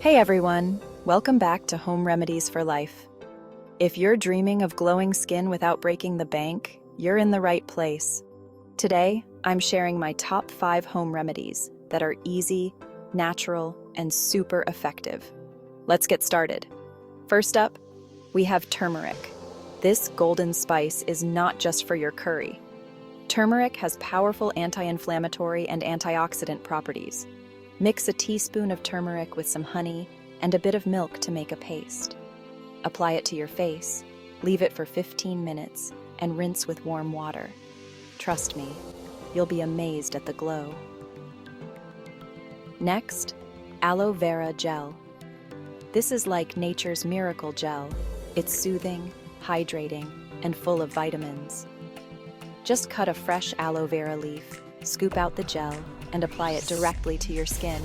Hey everyone, welcome back to Home Remedies for Life. If you're dreaming of glowing skin without breaking the bank, you're in the right place. Today, I'm sharing my top 5 home remedies that are easy, natural, and super effective. Let's get started. First up, we have turmeric. This golden spice is not just for your curry. Turmeric has powerful anti-inflammatory and antioxidant properties. Mix a teaspoon of turmeric with some honey and a bit of milk to make a paste. Apply it to your face, leave it for 15 minutes, and rinse with warm water. Trust me, you'll be amazed at the glow. Next, aloe vera gel. This is like nature's miracle gel. It's soothing, hydrating, and full of vitamins. Just cut a fresh aloe vera leaf, scoop out the gel, and apply it directly to your skin.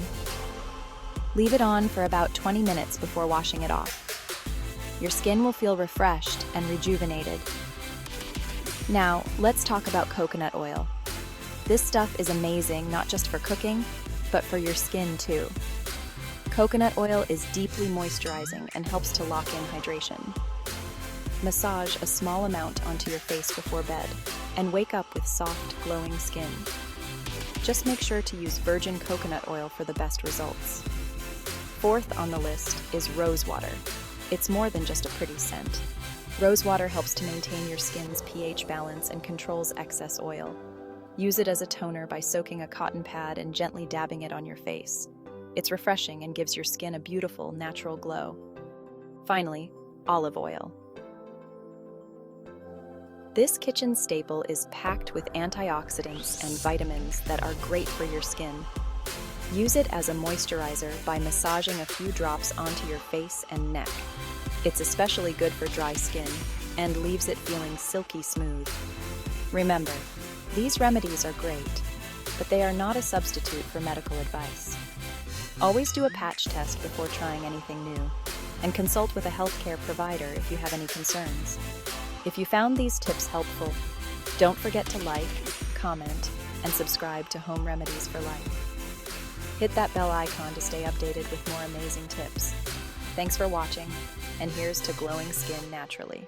Leave it on for about 20 minutes before washing it off. Your skin will feel refreshed and rejuvenated. Now, let's talk about coconut oil. This stuff is amazing not just for cooking, but for your skin too. Coconut oil is deeply moisturizing and helps to lock in hydration. Massage a small amount onto your face before bed and wake up with soft, glowing skin. Just make sure to use virgin coconut oil for the best results. Fourth on the list is rose water. It's more than just a pretty scent. Rose water helps to maintain your skin's pH balance and controls excess oil. Use it as a toner by soaking a cotton pad and gently dabbing it on your face. It's refreshing and gives your skin a beautiful, natural glow. Finally, olive oil. This kitchen staple is packed with antioxidants and vitamins that are great for your skin. Use it as a moisturizer by massaging a few drops onto your face and neck. It's especially good for dry skin and leaves it feeling silky smooth. Remember, these remedies are great, but they are not a substitute for medical advice. Always do a patch test before trying anything new, and consult with a healthcare provider if you have any concerns. If you found these tips helpful, don't forget to like, comment, and subscribe to Home Remedies for Life. Hit that bell icon to stay updated with more amazing tips. Thanks for watching, and here's to glowing skin naturally.